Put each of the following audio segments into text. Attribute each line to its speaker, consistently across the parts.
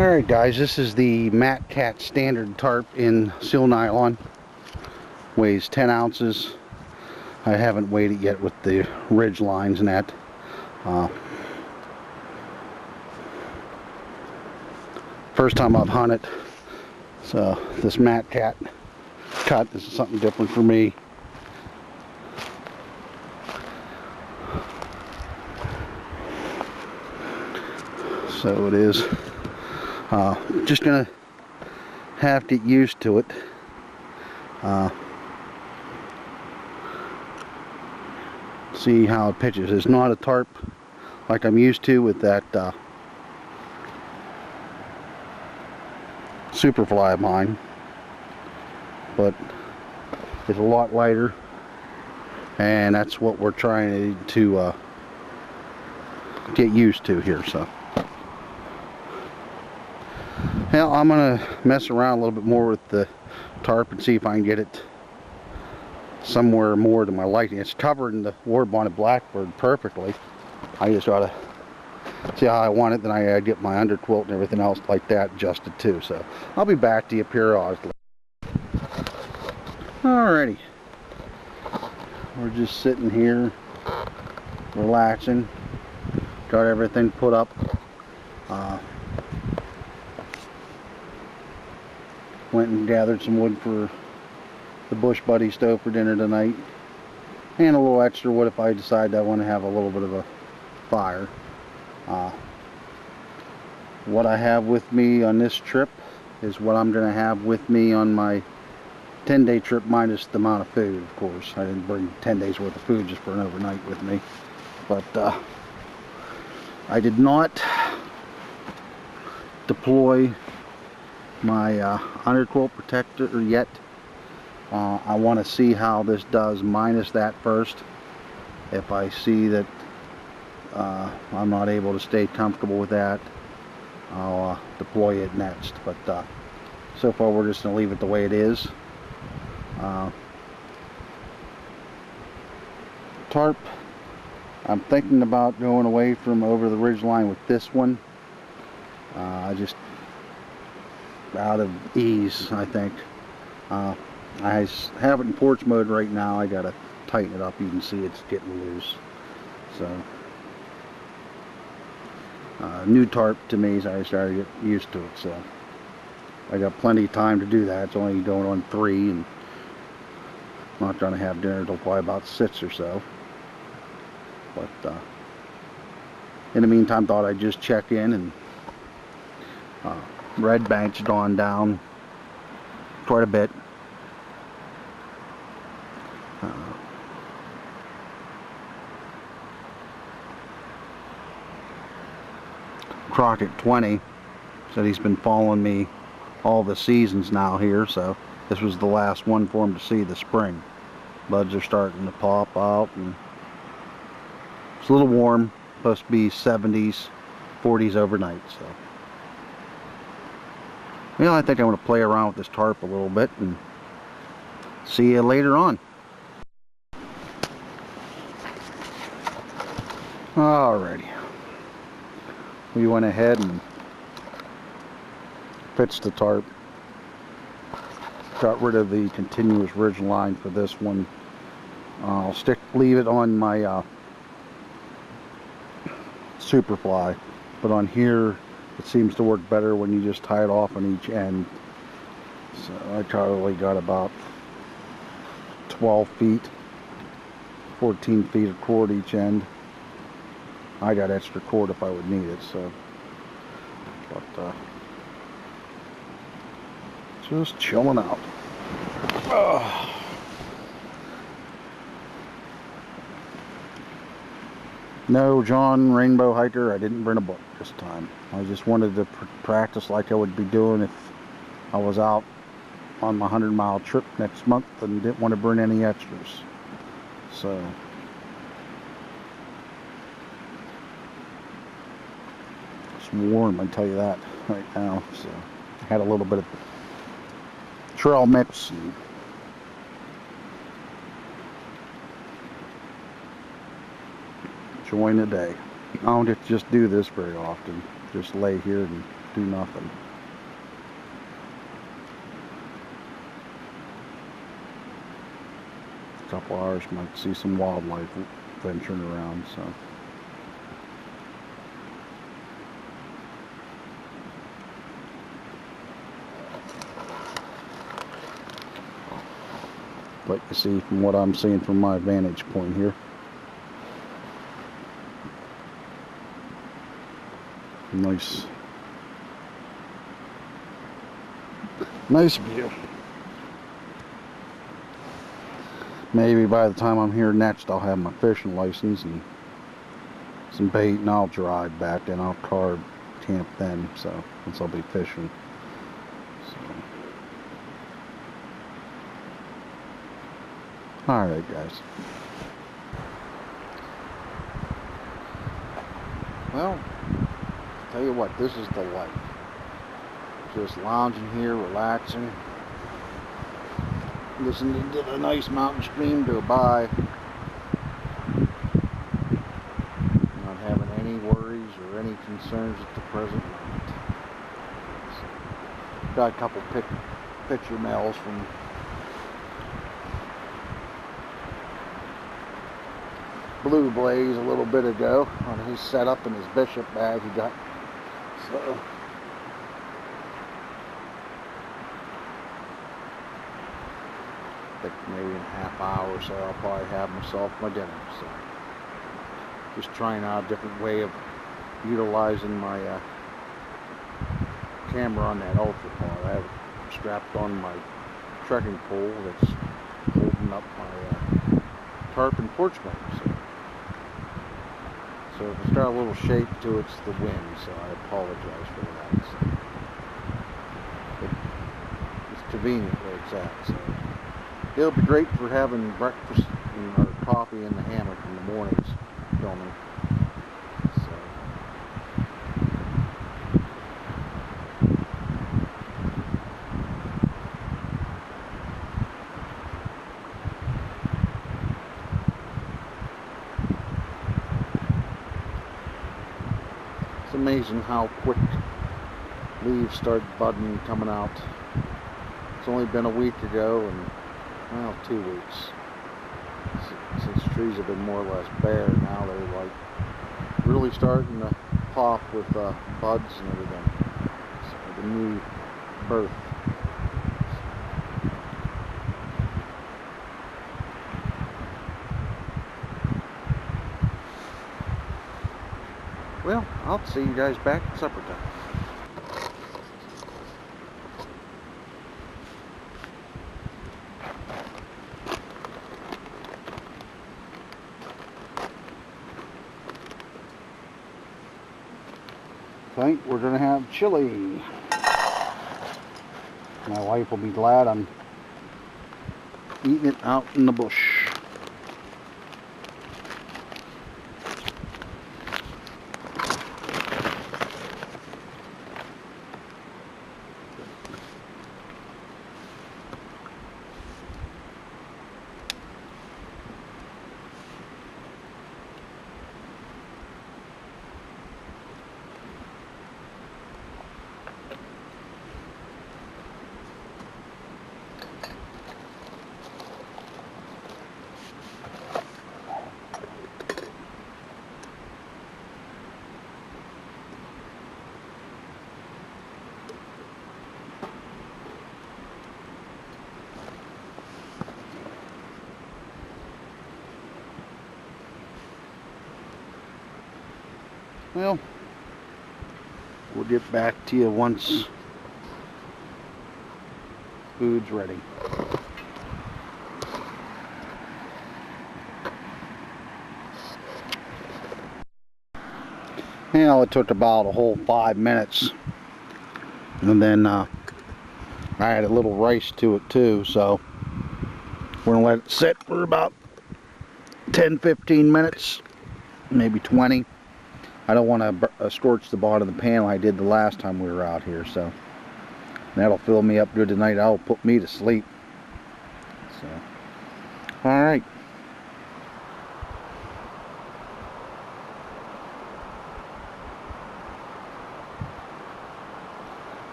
Speaker 1: Alright guys, this is the MacCat standard tarp in seal nylon. Weighs 10 ounces. I haven't weighed it yet with the ridge lines and that. First time I've hunted. So this MacCat cut, this is something different for me. So it is. Just gonna have to get used to it. See how it pitches. It's not a tarp like I'm used to with that Superfly of mine, but it's a lot lighter, and that's what we're trying to get used to here. So now I'm gonna mess around a little bit more with the tarp and see if I can get it somewhere more to my liking. It's covered in the Warbonnet Blackbird perfectly. I just ought to see how I want it, then I get my underquilt and everything else like that adjusted too. So I'll be back to you periodically. Alrighty, we're just sitting here relaxing, got everything put up. Went and gathered some wood for the Bush Buddy stove for dinner tonight, and a little extra wood if I decide I want to have a little bit of a fire. What I have with me on this trip is what I'm going to have with me on my 10-day trip, minus the amount of food, of course. I didn't bring 10 days worth of food just for an overnight with me, but I did not deploy my underquilt protector yet. I want to see how this does minus that first. If I see that I'm not able to stay comfortable with that, I'll deploy it next. But so far we're just going to leave it the way it is. Tarp, I'm thinking about going away from over the ridge line with this one. I just out of ease, I think. I have it in porch mode right now. I gotta tighten it up. You can see it's getting loose. So new tarp to me, so I started to get used to it. So I got plenty of time to do that. It's only going on 3, and I'm not trying to have dinner until probably about 6 or so. But in the meantime, thought I'd just check in, and red bank's gone down quite a bit. Crockett 20 said he's been following me all the seasons now here, so this was the last one for him to see the spring. Buds are starting to pop out, and it's a little warm, supposed to be 70s, 40s overnight. So well, I think I'm going to play around with this tarp a little bit and see you later on. Alrighty, we went ahead and pitched the tarp, got rid of the continuous ridge line for this one. I'll leave it on my Superfly, but on here it seems to work better when you just tie it off on each end. So I probably got about 12 feet, 14 feet of cord each end. I got extra cord if I would need it. So, but just chilling out. No, John Rainbow Hiker, I didn't bring a book this time. I just wanted to practice like I would be doing if I was out on my 100-mile trip next month and didn't want to bring any extras. So it's warm, I tell you that right now. So I had a little bit of trail mix and enjoying the day. I don't get to just do this very often. Just lay here and do nothing. A couple hours might see some wildlife venturing around, so. Like you see from what I'm seeing from my vantage point here. Nice view. Maybe by the time I'm here next, I'll have my fishing license and some bait, and I'll drive back and I'll carb camp then, so since I'll be fishing. So. Alright guys. Well, tell you what, this is the life. Just lounging here, relaxing, listening to the nice mountain stream go by. Not having any worries or any concerns at the present moment. So, got a couple picture mails from Blue Blaze a little bit ago on his setup and his bishop bag he got. So I think maybe in a half hour or so I'll probably have myself my dinner. So just trying out a different way of utilizing my camera on that ultra pod. I have it strapped on my trekking pole that's holding up my tarp and porch light. So if I start a little shake to it's the wind, so I apologize for that. So it's convenient where it's at. So it'll be great for having breakfast or coffee in the hammock in the mornings filming. So it's amazing how quick leaves start budding and coming out. It's only been a week ago, and well, 2 weeks since trees have been more or less bare. Now they're like really starting to pop with buds and everything. So the new birth. Well, I'll see you guys back at supper time. I think we're going to have chili. My wife will be glad I'm eating it out in the bush. Well, we'll get back to you once food's ready. Well, it took about a whole 5 minutes, and then I had a little rice to it too, so we're gonna let it sit for about 10-15 minutes, maybe 20. I don't want to scorch the bottom of the pan like I did the last time we were out here, so that'll fill me up good tonight. That'll put me to sleep. So, all right.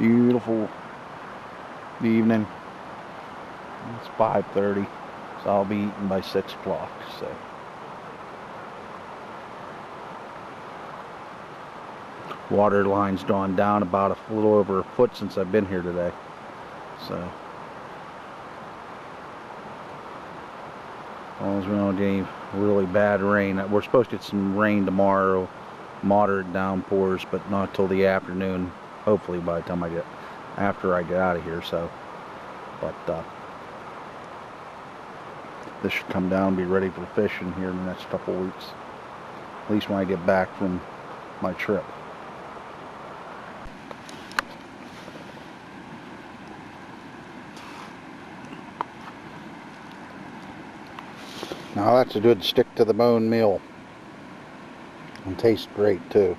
Speaker 1: Beautiful evening. It's 5:30, so I'll be eating by 6 o'clock. So water line's gone down about a little over a foot since I've been here today. So as long as we don't get any really bad rain. We're supposed to get some rain tomorrow, moderate downpours, but not till the afternoon. Hopefully by the time after I get out of here. So, but this should come down and be ready for fishing here in the next couple weeks. At least when I get back from my trip. Now that's a good stick to the bone meal. And tastes great too.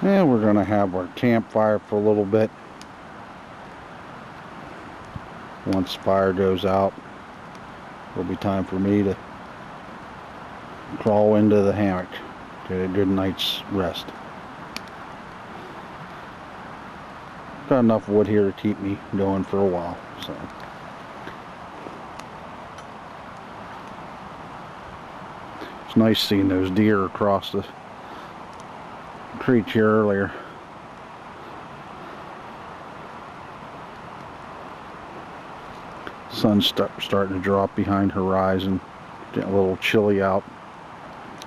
Speaker 1: And we're going to have our campfire for a little bit. Once fire goes out, it'll be time for me to crawl into the hammock, get a good night's rest. Got enough wood here to keep me going for a while, so. It's nice seeing those deer across the creek here earlier. Sun's starting to drop behind horizon, getting a little chilly out.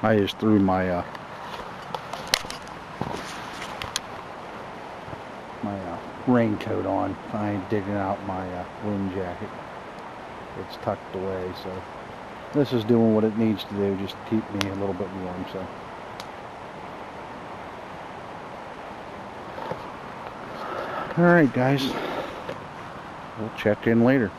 Speaker 1: I just threw my raincoat on. I ain't digging out my wind jacket. It's tucked away, so this is doing what it needs to do, just to keep me a little bit warm. So alright guys, we'll check in later.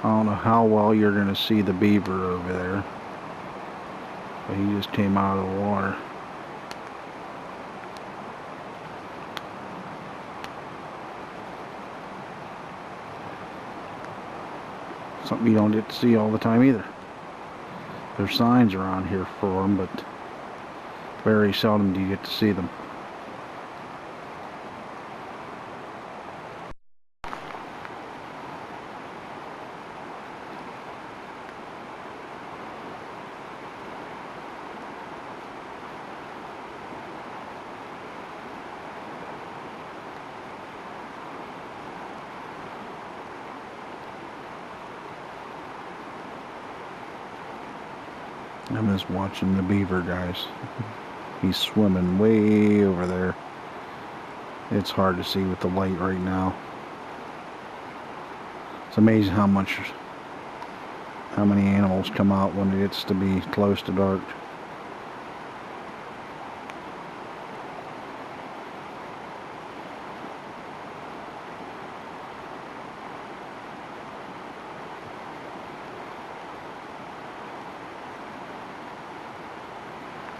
Speaker 1: I don't know how well you're going to see the beaver over there, but he just came out of the water. Something you don't get to see all the time either. There's signs around here for them, but very seldom do you get to see them. I'm just watching the beaver, guys. He's swimming way over there. It's hard to see with the light right now. It's amazing how many animals come out when it gets to be close to dark.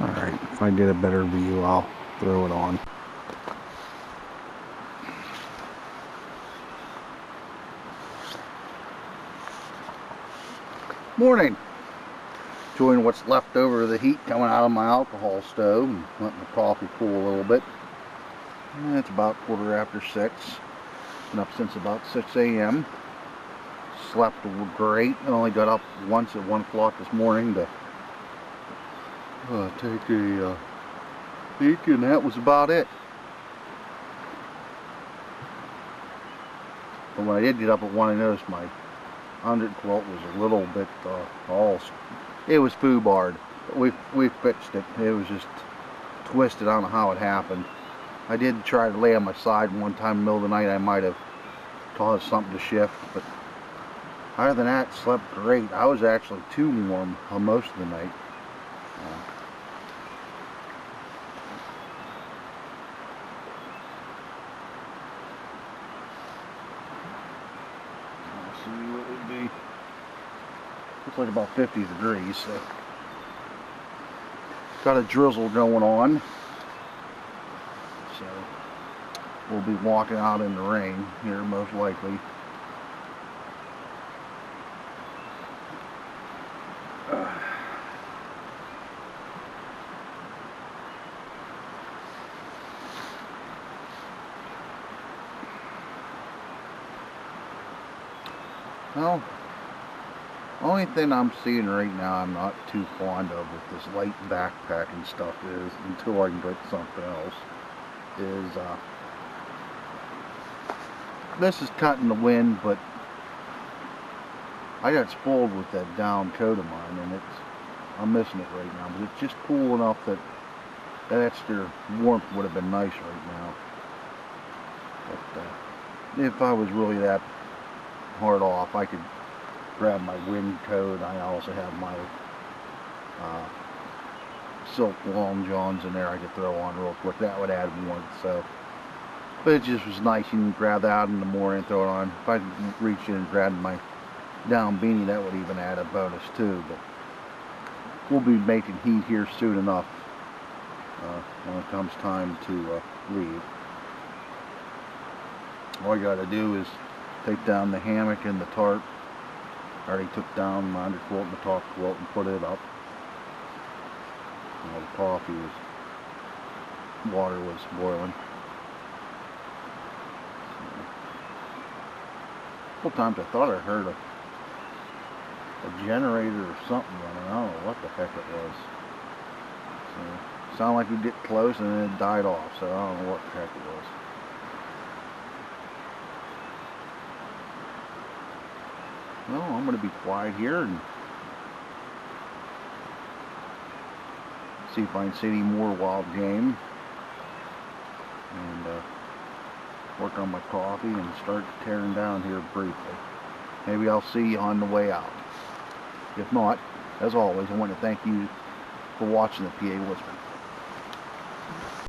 Speaker 1: Alright, if I get a better view, I'll throw it on. Morning! Enjoying what's left over of the heat coming out of my alcohol stove and letting the coffee cool a little bit. And it's about 6:15. Been up since about 6 a.m. Slept great. I only got up once at 1 o'clock this morning to take a peek, and that was about it. But when I did get up at 1, I noticed my underquilt was a little bit it was foobarred. We fixed it. It was just twisted. I don't know how it happened. I did try to lay on my side one time in the middle of the night. I might have caused something to shift, but other than that, slept great. I was actually too warm most of the night. Let's see what it would be. Looks like about 50 degrees. So got a drizzle going on. So we'll be walking out in the rain here most likely. Well, only thing I'm seeing right now I'm not too fond of with this light backpacking stuff is, until I can get something else, is this is cutting the wind, but I got spoiled with that down coat of mine, and I'm missing it right now, but it's just cool enough that that extra warmth would have been nice right now. But if I was really that hard off, I could grab my wind coat. I also have my silk long johns in there I could throw on real quick. That would add warmth. So, but it just was nice. You can grab that out in the morning and throw it on. If I could reach in and grab my down beanie, that would even add a bonus too. But we'll be making heat here soon enough when it comes time to leave. All you got to do is take down the hammock and the tarp. I already took down my underquilt and the top quilt and put it up. You know, the coffee water was boiling. A couple times I thought I heard a generator or something running. I don't know what the heck it was. So, it sounded like we get close and then it died off, so I don't know what the heck it was. Well, I'm going to be quiet here and see if I can see any more wild game, and work on my coffee and start tearing down here briefly. Maybe I'll see you on the way out. If not, as always, I want to thank you for watching the Pawoodsman.